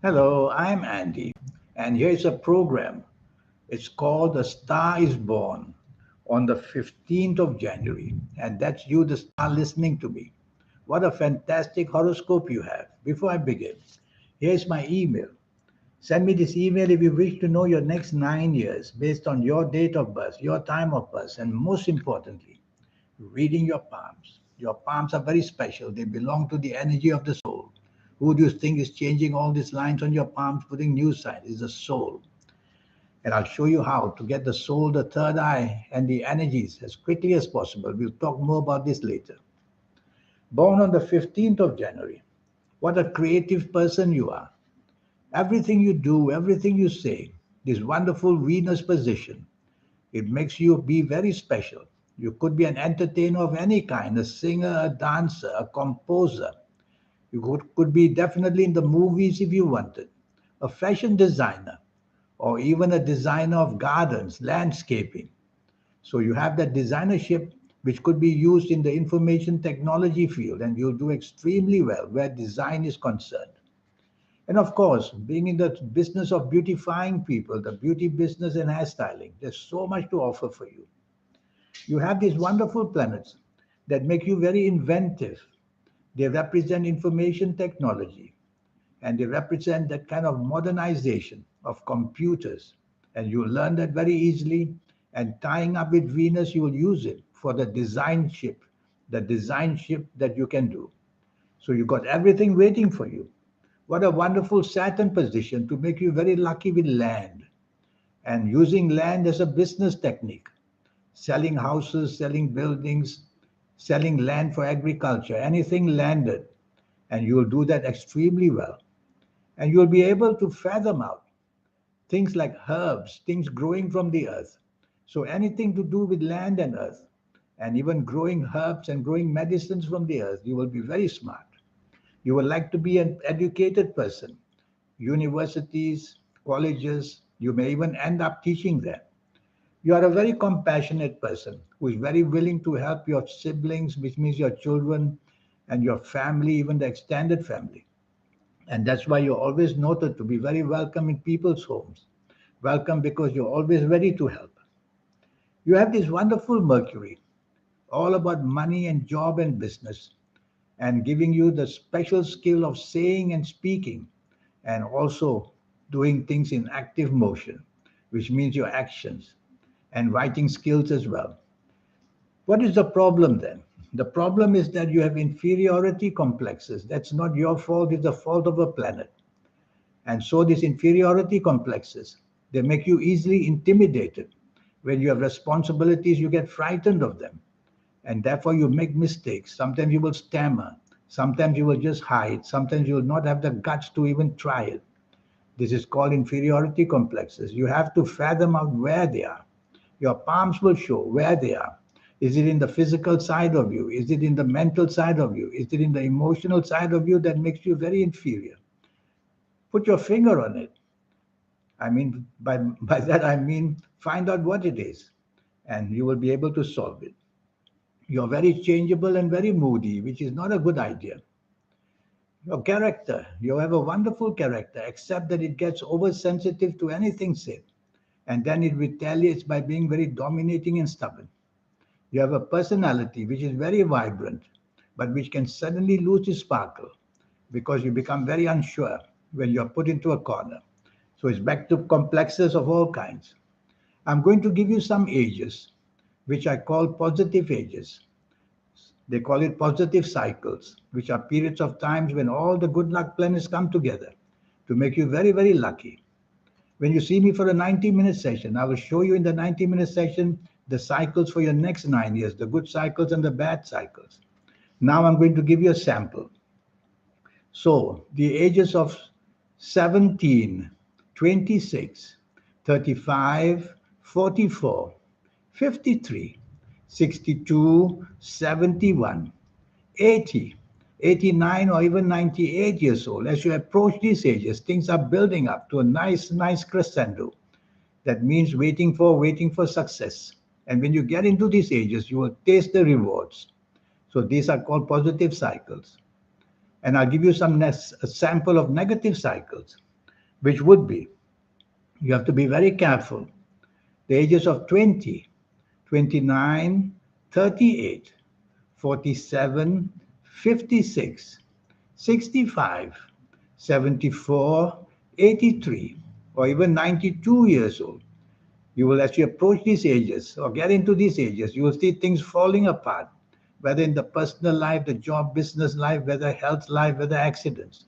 Hello, I'm Andy, and here's a program. It's called The Star is Born on the 15th of January, and that's you, the star, listening to me. What a fantastic horoscope you have. Before I begin, here's my email. Send me this email if you wish to know your next 9 years based on your date of birth, your time of birth, and most importantly, reading your palms. Your palms are very special. They belong to the energy of the soul. Who do you think is changing all these lines on your palms, putting new signs? Is the soul. And I'll show you how to get the soul, the third eye, and the energies as quickly as possible. We'll talk more about this later. Born on the 15th of January. What a creative person you are. Everything you do, everything you say, this wonderful Venus position, it makes you be very special. You could be an entertainer of any kind, a singer, a dancer, a composer. You could be definitely in the movies if you wanted, a fashion designer, or even a designer of gardens, landscaping. So you have that designership which could be used in the information technology field, and you'll do extremely well where design is concerned. And of course, being in the business of beautifying people, the beauty business and hairstyling, there's so much to offer for you. You have these wonderful planets that make you very inventive. They represent information technology and they represent that kind of modernization of computers. And you learn that very easily. And tying up with Venus, you will use it for the design ship that you can do. So you got everything waiting for you. What a wonderful Saturn position to make you very lucky with land and using land as a business technique, selling houses, selling buildings, selling land for agriculture, anything landed. And you will do that extremely well. And you'll be able to fathom out things like herbs, things growing from the earth. So anything to do with land and earth, and even growing herbs and growing medicines from the earth, you will be very smart. You will like to be an educated person. Universities, colleges, you may even end up teaching there. You are a very compassionate person who is very willing to help your siblings, which means your children and your family, even the extended family. And that's why you're always noted to be very welcome in people's homes. Welcome because you're always ready to help. You have this wonderful Mercury, all about money and job and business, and giving you the special skill of saying and speaking, and also doing things in active motion, which means your actions, and writing skills as well. What is the problem then? The problem is that you have inferiority complexes. That's not your fault, it's the fault of a planet. And so these inferiority complexes, they make you easily intimidated. When you have responsibilities, you get frightened of them. And therefore you make mistakes. Sometimes you will stammer. Sometimes you will just hide. Sometimes you will not have the guts to even try it. This is called inferiority complexes. You have to fathom out where they are. Your palms will show where they are. Is it in the physical side of you? Is it in the mental side of you? Is it in the emotional side of you that makes you very inferior? Put your finger on it. I mean, by that I mean find out what it is and you will be able to solve it. You're very changeable and very moody, which is not a good idea. Your character, you have a wonderful character, except that it gets oversensitive to anything said. And then it retaliates by being very dominating and stubborn. You have a personality which is very vibrant, but which can suddenly lose its sparkle because you become very unsure when you're put into a corner. So it's back to complexes of all kinds. I'm going to give you some ages, which I call positive ages. They call it positive cycles, which are periods of times when all the good luck planets come together to make you very, very lucky. When you see me for a 90-minute session, I will show you in the 90-minute session the cycles for your next 9 years, the good cycles and the bad cycles. Now I'm going to give you a sample. So the ages of 17, 26, 35, 44, 53, 62, 71, 80, 89, or even 98 years old. As you approach these ages, things are building up to a nice, nice crescendo. That means waiting for success. And when you get into these ages, you will taste the rewards. So these are called positive cycles. And I'll give you a sample of negative cycles. which would be you have to be very careful. The ages of 20, 29, 38, 47, 56, 65, 74, 83, or even 92 years old. You will, as you approach these ages or get into these ages, you will see things falling apart, whether in the personal life, the job, business life, whether health life, whether accidents.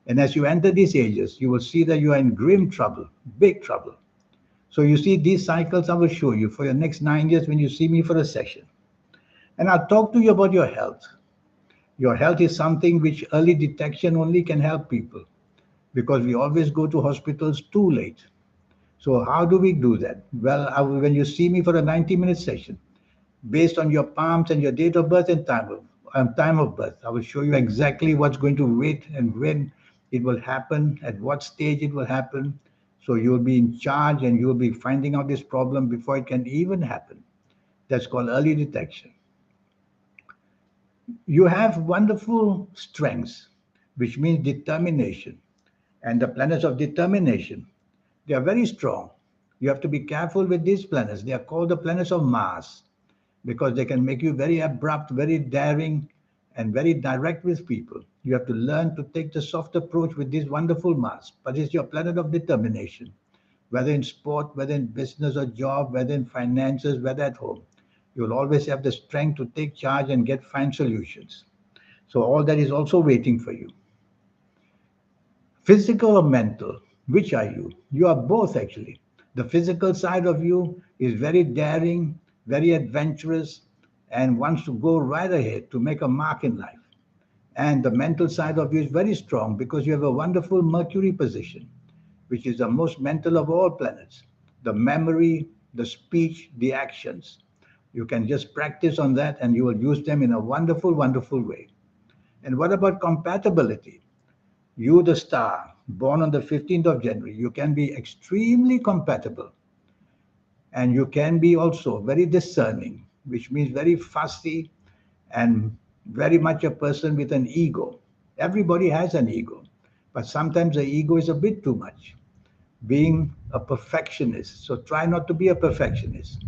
And as you enter these ages, you will see that you are in grim trouble, big trouble. So you see these cycles I will show you for your next 9 years when you see me for a session. And I'll talk to you about your health. Your health is something which early detection only can help people because we always go to hospitals too late. So how do we do that? Well, when you see me for a 90-minute session, based on your palms and your date of birth and time of birth, I will show you exactly what's going to wait and when it will happen, at what stage it will happen. So you'll be in charge and you'll be finding out this problem before it can even happen. That's called early detection. You have wonderful strengths, which means determination. And the planets of determination, they are very strong. You have to be careful with these planets. They are called the planets of Mars because they can make you very abrupt, very daring, and very direct with people. You have to learn to take the soft approach with this wonderful Mars. But it's your planet of determination, whether in sport, whether in business or job, whether in finances, whether at home. You will always have the strength to take charge and find solutions. So all that is also waiting for you. Physical or mental, which are you? You are both actually. The physical side of you is very daring, very adventurous, and wants to go right ahead to make a mark in life. And the mental side of you is very strong because you have a wonderful Mercury position, which is the most mental of all planets. The memory, the speech, the actions. You can just practice on that and you will use them in a wonderful, wonderful way. And what about compatibility? You, the star, born on the 15th of January, you can be extremely compatible. And you can be also very discerning, which means very fussy and very much a person with an ego. Everybody has an ego, but sometimes the ego is a bit too much. Being a perfectionist. So try not to be a perfectionist.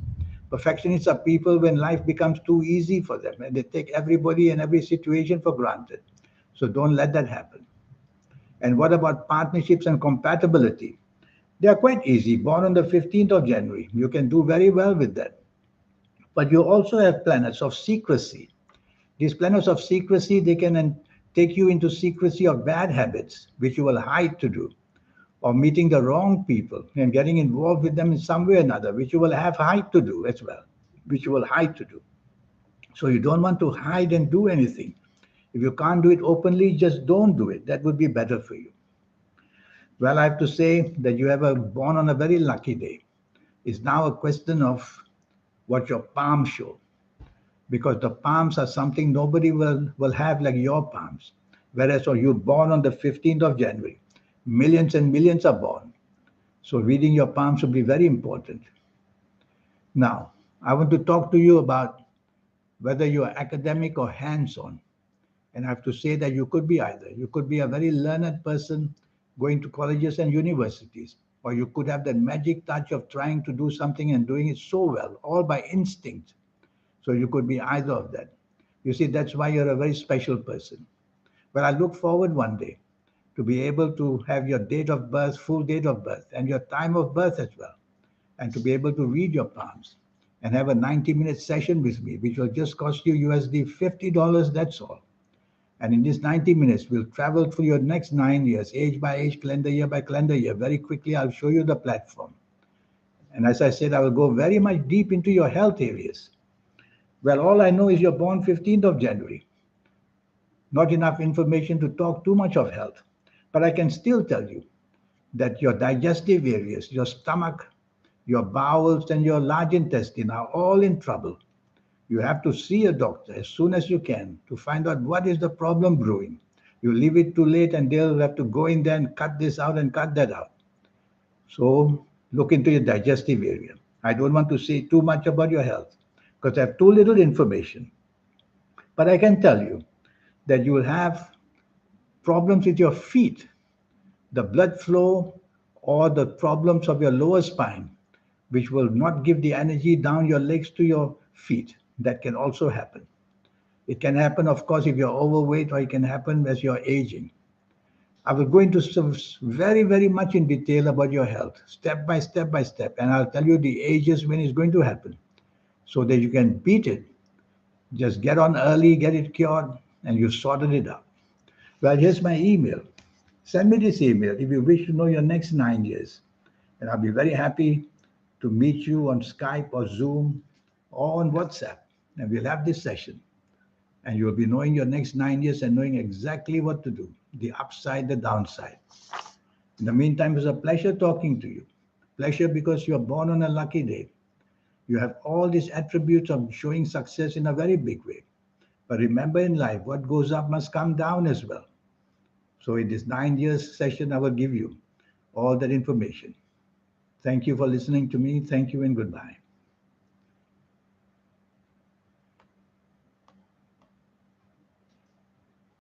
Perfectionists are people when life becomes too easy for them and they take everybody and every situation for granted. So don't let that happen. And what about partnerships and compatibility? They are quite easy. Born on the 15th of January, you can do very well with that. But you also have planets of secrecy. These planets of secrecy, they can take you into secrecy of bad habits, which you will hide to do, or meeting the wrong people and getting involved with them in some way or another, which you will have hide to do as well, which you will hide to do. So you don't want to hide and do anything. If you can't do it openly, just don't do it. That would be better for you. Well, I have to say that you have born on a very lucky day. It's now a question of what your palms show, because the palms are something nobody will have like your palms. Whereas or you're born on the 15th of January, millions and millions are born. So reading your palms will be very important. Now, I want to talk to you about whether you are academic or hands-on. And I have to say that you could be either. You could be a very learned person going to colleges and universities, or you could have that magic touch of trying to do something and doing it so well, all by instinct. So you could be either of that. You see, that's why you're a very special person. But I look forward one day to be able to have your date of birth, full date of birth, and your time of birth as well, and to be able to read your palms and have a 90-minute session with me, which will just cost you USD $50, that's all. And in these 90 minutes, we'll travel through your next 9 years, age by age, calendar year by calendar year. Very quickly, I'll show you the platform. And as I said, I will go very much deep into your health areas. Well, all I know is you're born 15th of January. Not enough information to talk too much of health. But I can still tell you that your digestive areas, your stomach, your bowels, and your large intestine are all in trouble. You have to see a doctor as soon as you can to find out what is the problem brewing. You leave it too late and they'll have to go in there and cut this out and cut that out. So look into your digestive area. I don't want to say too much about your health because I have too little information. But I can tell you that you will have problems with your feet. The blood flow or the problems of your lower spine, which will not give the energy down your legs to your feet. That can also happen. It can happen, of course, if you're overweight, or it can happen as you're aging. I will go into some very, very much in detail about your health, step by step, and I'll tell you the ages when it's going to happen so that you can beat it. Just get on early, get it cured, and you've sorted it out. Well, here's my email. Send me this email if you wish to know your next 9 years. And I'll be very happy to meet you on Skype or Zoom or on WhatsApp. And we'll have this session. And you'll be knowing your next 9 years and knowing exactly what to do, the upside, the downside. In the meantime, it's a pleasure talking to you. Pleasure because you're born on a lucky day. You have all these attributes of showing success in a very big way. But remember in life, what goes up must come down as well. So in this 9 years session, I will give you all that information. Thank you for listening to me. Thank you and goodbye.